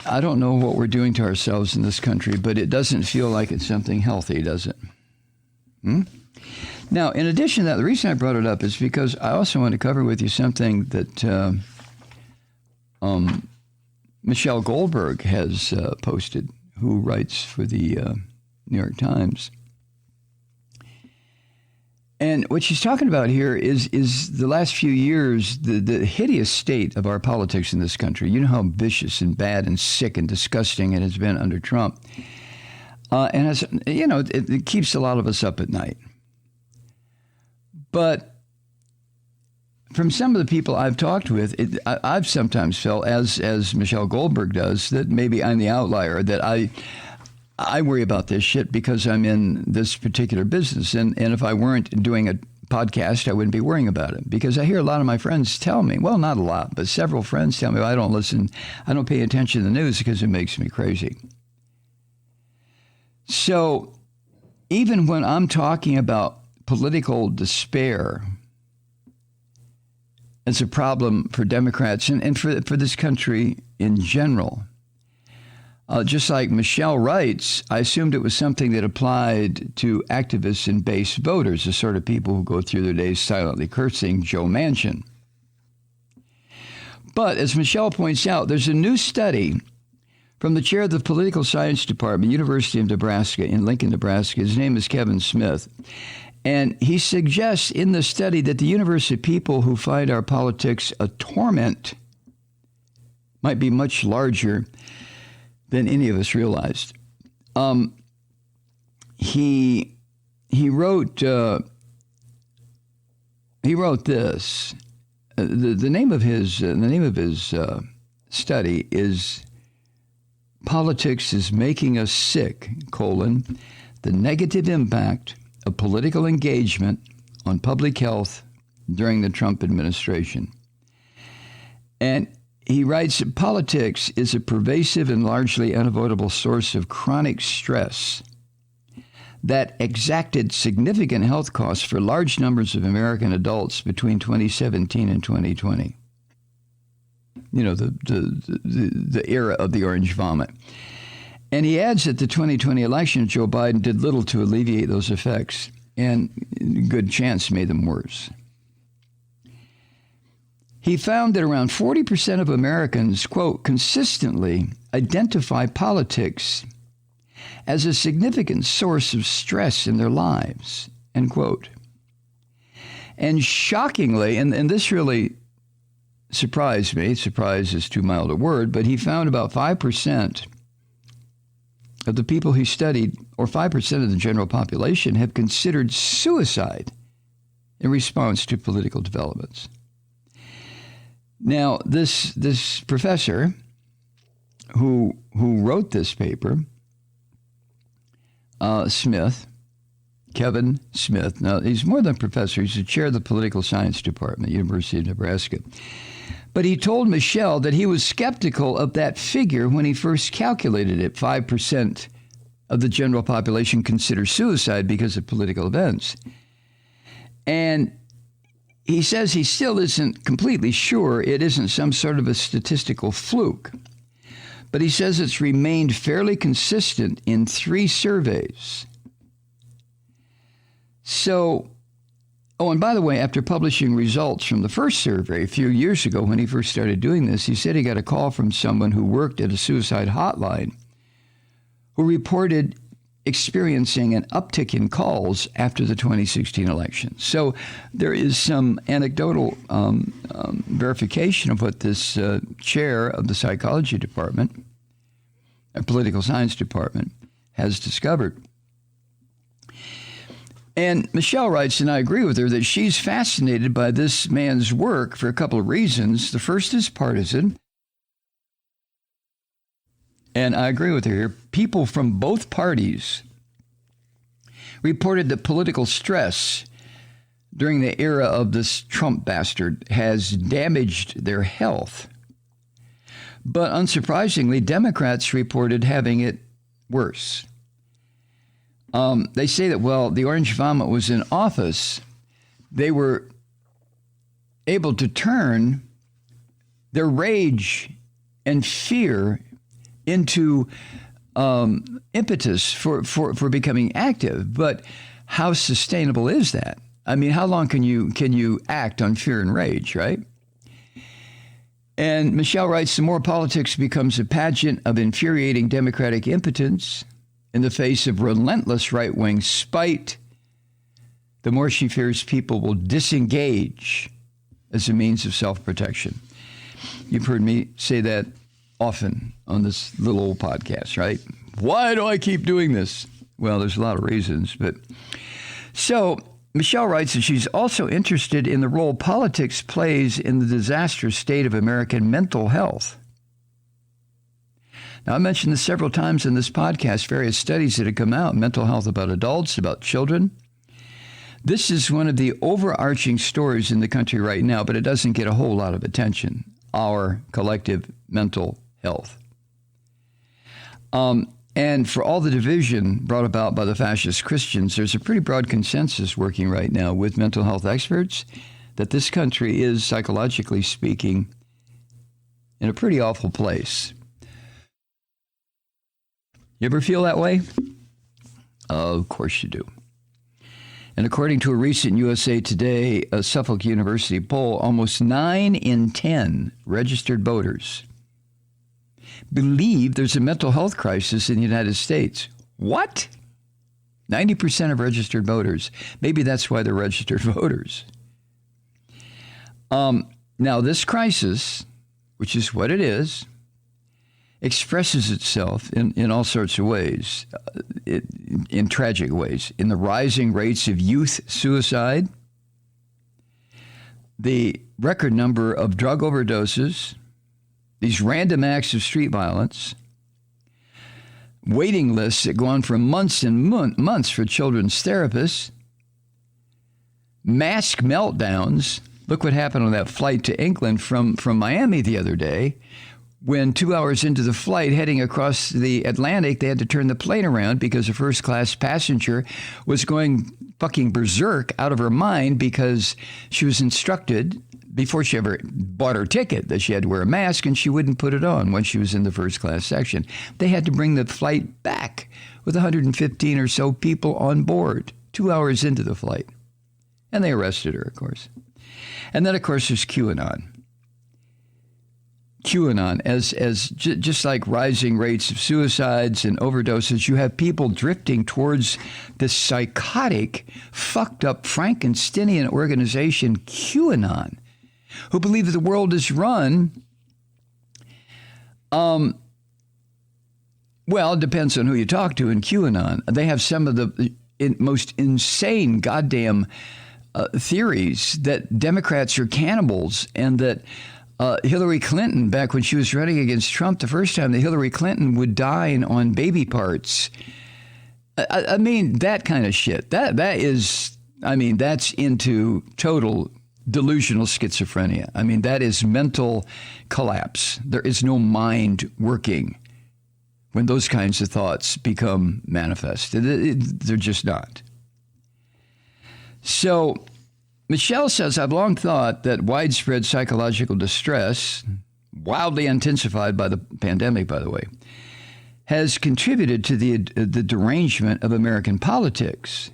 I don't know what we're doing to ourselves in this country, but it doesn't feel like it's something healthy, does it? Now, in addition to that, the reason I brought it up is because I also want to cover with you something that Michelle Goldberg has posted, who writes for the New York Times. And what she's talking about here is the last few years, the hideous state of our politics in this country. You know how vicious and bad and sick and disgusting it has been under Trump. And as you know, it keeps a lot of us up at night. But from some of the people I've talked with, I've sometimes felt, as Michelle Goldberg does, that maybe I'm the outlier, that I worry about this shit because I'm in this particular business. And if I weren't doing a podcast, I wouldn't be worrying about it. Because I hear a lot of my friends tell me, well, not a lot, but several friends tell me, well, I don't pay attention to the news because it makes me crazy. So even when I'm talking about political despair as a problem for Democrats and for this country in general, just like Michelle writes, I assumed it was something that applied to activists and base voters, the sort of people who go through their days silently cursing Joe Manchin. But as Michelle points out, there's a new study from the chair of the Political Science Department, University of Nebraska in Lincoln, Nebraska. His name is Kevin Smith. And he suggests in the study that the universe of people who find our politics a torment might be much larger than any of us realized. He wrote this. The name of his study is "Politics is Making Us Sick: the Negative Impact of Political Engagement on Public Health During the Trump Administration." And he writes that politics is a pervasive and largely unavoidable source of chronic stress that exacted significant health costs for large numbers of American adults between 2017 and 2020. You know, the era of the orange vomit. And he adds that the 2020 election, Joe Biden did little to alleviate those effects, and good chance made them worse. He found that around 40% of Americans, quote, consistently identify politics as a significant source of stress in their lives, end quote. And shockingly, and this really surprised me, surprise is too mild a word, but he found about 5% of the people he studied, or 5% of the general population, have considered suicide in response to political developments. Now, this professor who wrote this paper, Kevin Smith, now he's more than a professor, he's the chair of the Political Science Department, University of Nebraska. But he told Michelle that he was skeptical of that figure when he first calculated it. 5% of the general population consider suicide because of political events. And he says he still isn't completely sure it isn't some sort of a statistical fluke. But he says it's remained fairly consistent in 3 surveys. So, oh, and by the way, after publishing results from the first survey a few years ago when he first started doing this, he said he got a call from someone who worked at a suicide hotline who reported experiencing an uptick in calls after the 2016 election. So there is some anecdotal verification of what this chair of the psychology department, political science department, has discovered. And Michelle writes, and I agree with her, that she's fascinated by this man's work for a couple of reasons. The first is partisan. And I agree with her here. People from both parties reported that political stress during the era of this Trump bastard has damaged their health. But unsurprisingly, Democrats reported having it worse. They say that, well, the orange vomit was in office. They were able to turn their rage and fear into impetus for becoming active. But how sustainable is that? I mean, how long can you act on fear and rage, right? And Michelle writes, the more politics becomes a pageant of infuriating democratic impotence in the face of relentless right-wing spite, the more she fears people will disengage as a means of self-protection. You've heard me say that often on this little old podcast, right? Why do I keep doing this? Well, there's a lot of reasons, but so Michelle writes that she's also interested in the role politics plays in the disastrous state of American mental health. Now, I mentioned this several times in this podcast, various studies that have come out, mental health about adults, about children. This is one of the overarching stories in the country right now, but it doesn't get a whole lot of attention, our collective mental health. And for all the division brought about by the fascist Christians, there's a pretty broad consensus working right now with mental health experts that this country is, psychologically speaking, in a pretty awful place. You ever feel that way? Of course you do. And according to a recent USA Today, Suffolk University poll, almost 9 in 10 registered voters believe there's a mental health crisis in the United States. What? 90% of registered voters. Maybe that's why they're registered voters. Now, this crisis, which is what it is, expresses itself in all sorts of ways, in tragic ways, in the rising rates of youth suicide, the record number of drug overdoses, these random acts of street violence, waiting lists that go on for months and months for children's therapists, mass meltdowns. Look what happened on that flight to England from Miami the other day, when 2 hours into the flight heading across the Atlantic, they had to turn the plane around because a first-class passenger was going fucking berserk out of her mind because she was instructed before she ever bought her ticket that she had to wear a mask, and she wouldn't put it on when she was in the first-class section. They had to bring the flight back with 115 or so people on board 2 hours into the flight. And they arrested her, of course. And then, of course, there's QAnon. QAnon, just like rising rates of suicides and overdoses, you have people drifting towards this psychotic, fucked up Frankensteinian organization, QAnon, who believe that the world is run, well, it depends on who you talk to in QAnon. They have some of the most insane goddamn theories that Democrats are cannibals, and that Hillary Clinton, back when she was running against Trump the first time, that Hillary Clinton would dine on baby parts. I mean, that kind of shit. That is, I mean, that's into total delusional schizophrenia. I mean, that is mental collapse. There is no mind working when those kinds of thoughts become manifest. They're just not. So Michelle says, I've long thought that widespread psychological distress, wildly intensified by the pandemic, by the way, has contributed to the derangement of American politics.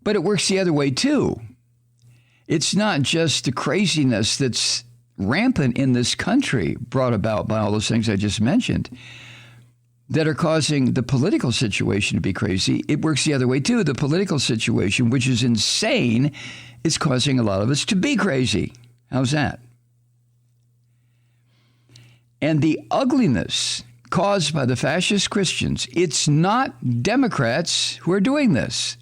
But it works the other way, too. It's not just the craziness that's rampant in this country brought about by all those things I just mentioned that are causing the political situation to be crazy. It works the other way, too. The political situation, which is insane, is causing a lot of us to be crazy. How's that? And the ugliness caused by the fascist Christians, it's not Democrats who are doing this.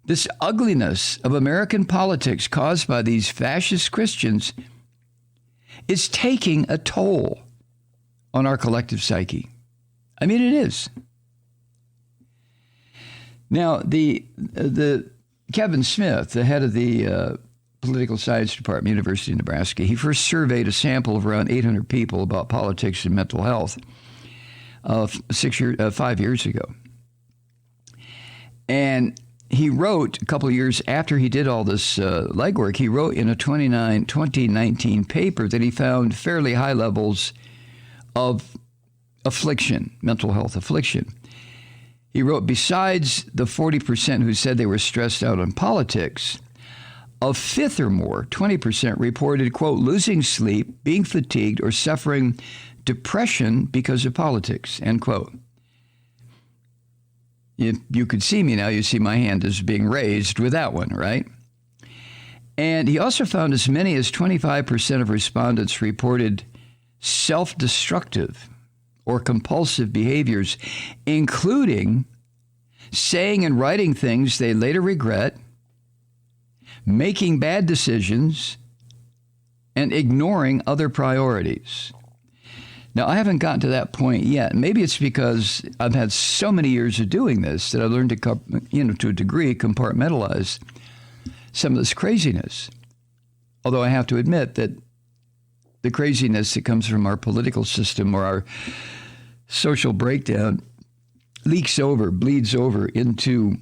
This ugliness of American politics caused by these fascist Christians is taking a toll on our collective psyche. I mean, it is. Now, the Kevin Smith, the head of the political science department, University of Nebraska, he first surveyed a sample of around 800 people about politics and mental health 5 years ago. And he wrote, a couple of years after he did all this legwork, he wrote in a 2019 paper that he found fairly high levels of affliction, mental health affliction. He wrote, besides the 40% who said they were stressed out on politics, a fifth or more, 20%, reported, quote, losing sleep, being fatigued, or suffering depression because of politics, end quote. If you could see me now, you see my hand is being raised with that one, right? And he also found as many as 25% of respondents reported self-destructive or compulsive behaviors, including saying and writing things they later regret, making bad decisions, and ignoring other priorities. Now, I haven't gotten to that point yet. Maybe it's because I've had so many years of doing this that I've learned to, to a degree, compartmentalize some of this craziness. Although I have to admit that the craziness that comes from our political system or our social breakdown leaks over, bleeds over into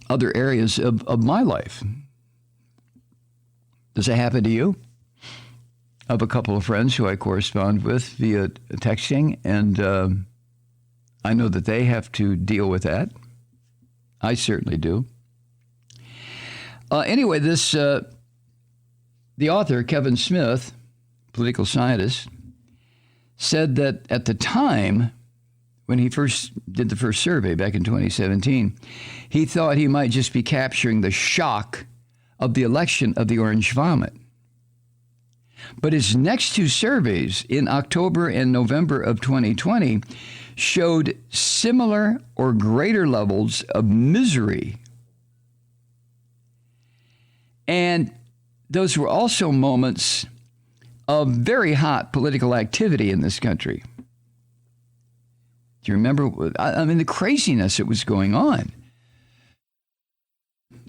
other areas of my life. Does it happen to you? I have a couple of friends who I correspond with via texting, and I know that they have to deal with that. I certainly do. Anyway, the author, Kevin Smith, political scientist, said that at the time when he first did the first survey back in 2017, he thought he might just be capturing the shock of the election of the orange vomit. But his next two surveys in October and November of 2020 showed similar or greater levels of misery. And those were also moments of very hot political activity in this country. Do you remember? I mean, the craziness that was going on.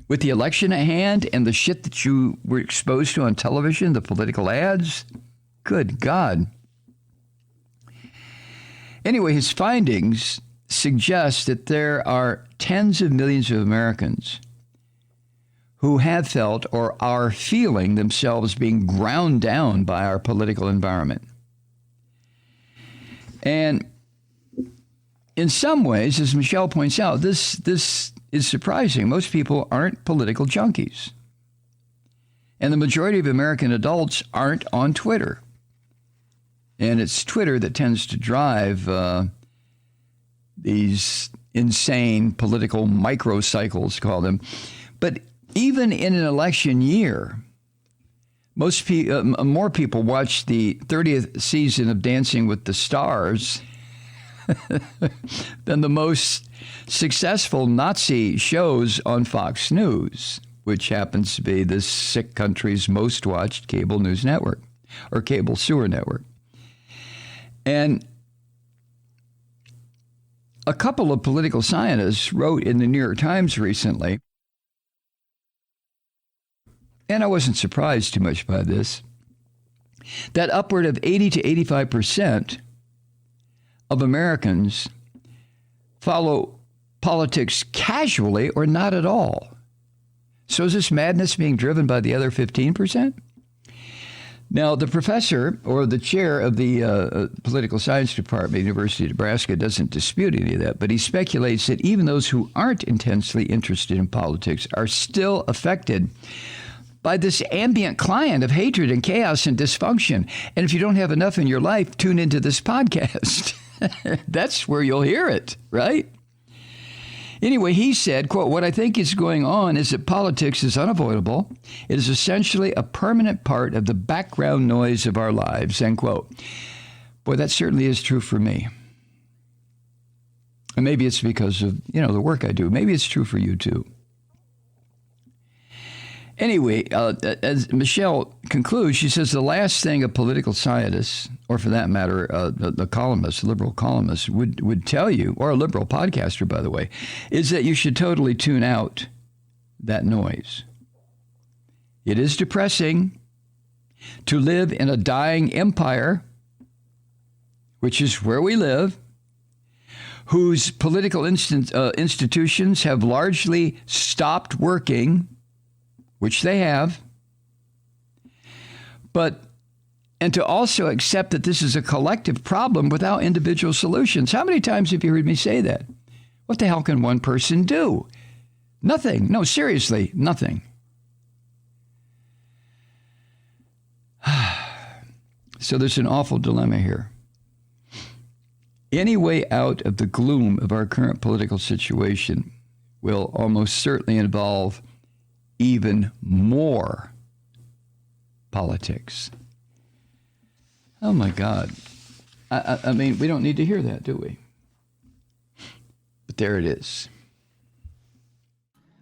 With the election at hand and the shit that you were exposed to on television, the political ads, good God. Anyway, his findings suggest that there are tens of millions of Americans who have felt or are feeling themselves being ground down by our political environment. And in some ways, as Michelle points out, this is surprising. Most people aren't political junkies. And the majority of American adults aren't on Twitter. And it's Twitter that tends to drive these insane political microcycles, call them. But even in an election year, more people watch the 30th season of Dancing with the Stars than the most successful Nazi shows on Fox News, which happens to be this sick country's most watched cable news network or cable sewer network. And a couple of political scientists wrote in the New York Times recently, and I wasn't surprised too much by this, that upward of 80 to 85% of Americans follow politics casually or not at all. So is this madness being driven by the other 15%? Now, the professor or the chair of the political science department, University of Nebraska, doesn't dispute any of that, but he speculates that even those who aren't intensely interested in politics are still affected by this ambient climate of hatred and chaos and dysfunction. And if you don't have enough in your life, tune into this podcast. That's where you'll hear it, right? Anyway, he said, quote, what I think is going on is that politics is unavoidable. It is essentially a permanent part of the background noise of our lives, end quote. Boy, that certainly is true for me. And maybe it's because of, the work I do. Maybe it's true for you too. Anyway, as Michelle concludes, she says the last thing a political scientist, or for that matter, the columnist, liberal columnist, would tell you, or a liberal podcaster, by the way, is that you should totally tune out that noise. It is depressing to live in a dying empire, which is where we live, whose political institutions have largely stopped working, which they have, but and to also accept that this is a collective problem without individual solutions. How many times have you heard me say that? What the hell can one person do? Nothing. No, seriously, nothing. So there's an awful dilemma here. Any way out of the gloom of our current political situation will almost certainly involve even more politics. Oh my God. I mean, we don't need to hear that, do we? But there it is.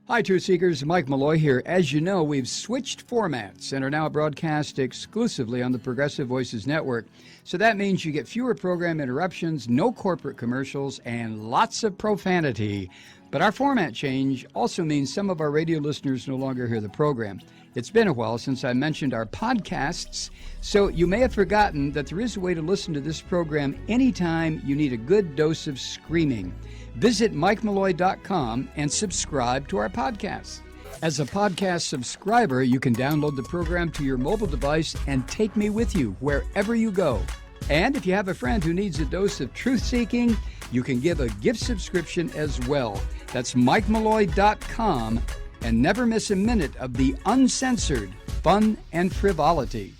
Hi, Truth Seekers. Mike Malloy here. As you know, we've switched formats and are now broadcast exclusively on the Progressive Voices Network. So that means you get fewer program interruptions, no corporate commercials, and lots of profanity. But our format change also means some of our radio listeners no longer hear the program. It's been a while since I mentioned our podcasts, so you may have forgotten that there is a way to listen to this program anytime you need a good dose of screaming. Visit MikeMalloy.com and subscribe to our podcasts. As a podcast subscriber, you can download the program to your mobile device and take me with you wherever you go. And if you have a friend who needs a dose of truth-seeking, you can give a gift subscription as well. That's MikeMalloy.com, and never miss a minute of the uncensored fun and frivolity.